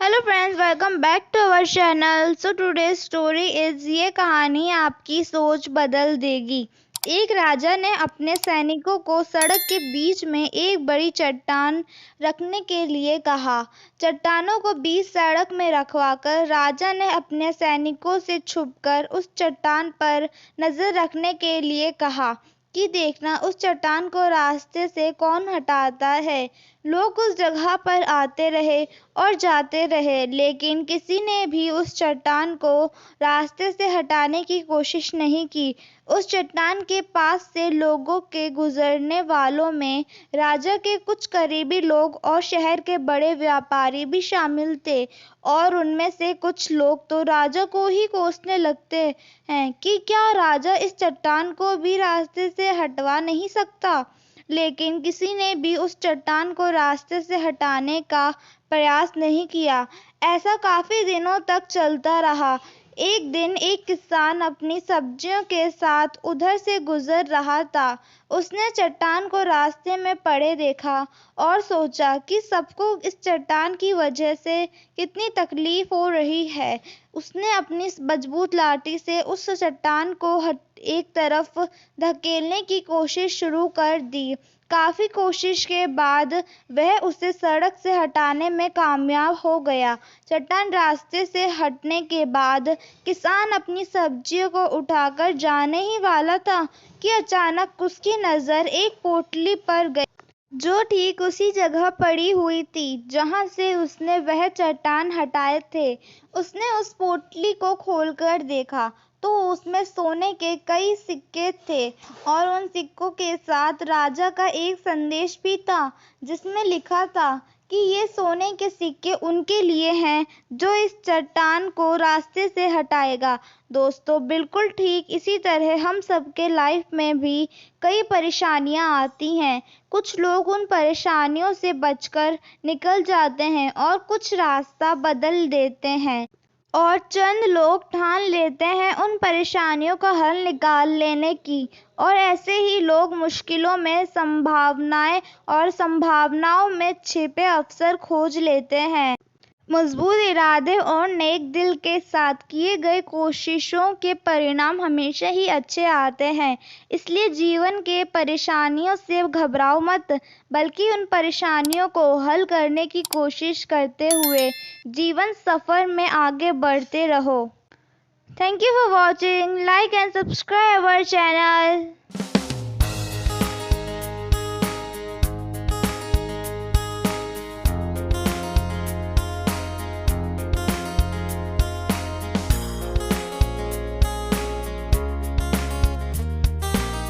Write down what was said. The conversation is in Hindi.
Hello friends, welcome back to our channel. So today's story is, ये कहानी आपकी सोच बदल देगी। एक राजा ने अपने सैनिकों को सड़क के बीच में एक बड़ी चट्टान रखने के लिए कहा। चट्टानों को बीच सड़क में रखवाकर राजा ने अपने सैनिकों से छुपकर उस चट्टान पर नजर रखने के लिए कहा कि देखना उस चट्टान को रास्ते से कौन हटाता है। लोग उस जगह पर आते रहे और जाते रहे, लेकिन किसी ने भी उस चट्टान को रास्ते से हटाने की कोशिश नहीं की। उस चट्टान के पास से लोगों के गुजरने वालों में राजा के कुछ करीबी लोग और शहर के बड़े व्यापारी भी शामिल थे, और उनमें से कुछ लोग तो राजा को ही कोसने लगते हैं कि क्या राजा इस चट्टान को भी रास्ते से हटवा नहीं सकता। लेकिन किसी ने भी उस चट्टान को रास्ते से हटाने का प्रयास नहीं किया। ऐसा काफी दिनों तक चलता रहा। एक दिन एक किसान अपनी सब्जियों के साथ उधर से गुजर रहा था। उसने चट्टान को रास्ते में पड़े देखा और सोचा कि सबको इस चट्टान की वजह से कितनी तकलीफ हो रही है। उसने अपनी मजबूत लाठी से उस चट्टान को एक तरफ धकेलने की कोशिश शुरू कर दी। काफी कोशिश के बाद वह उसे सड़क से हटाने में कामयाब हो गया। चट्टान रास्ते से हटने के बाद किसान अपनी सब्जियों को उठाकर जाने ही वाला था कि अचानक उसकी नजर एक पोटली पर गई, जो ठीक उसी जगह पड़ी हुई थी जहां से उसने वह चट्टान हटाए थे। उसने उस पोटली को खोलकर देखा तो उसमें सोने के कई सिक्के थे, और उन सिक्कों के साथ राजा का एक संदेश भी था, जिसमें लिखा था कि ये सोने के सिक्के उनके लिए हैं जो इस चट्टान को रास्ते से हटाएगा। दोस्तों, बिल्कुल ठीक इसी तरह हम सबके लाइफ में भी कई परेशानियां आती हैं। कुछ लोग उन परेशानियों से बचकर निकल जाते हैं और कुछ रास्ता बदल देते हैं, और चंद लोग ठान लेते हैं उन परेशानियों का हल निकाल लेने की, और ऐसे ही लोग मुश्किलों में संभावनाएं और संभावनाओं में छिपे अवसर खोज लेते हैं। मजबूत इरादे और नेक दिल के साथ किए गए कोशिशों के परिणाम हमेशा ही अच्छे आते हैं। इसलिए जीवन के परेशानियों से घबराओ मत, बल्कि उन परेशानियों को हल करने की कोशिश करते हुए जीवन सफर में आगे बढ़ते रहो। Thank you for watching. Like and subscribe our channel.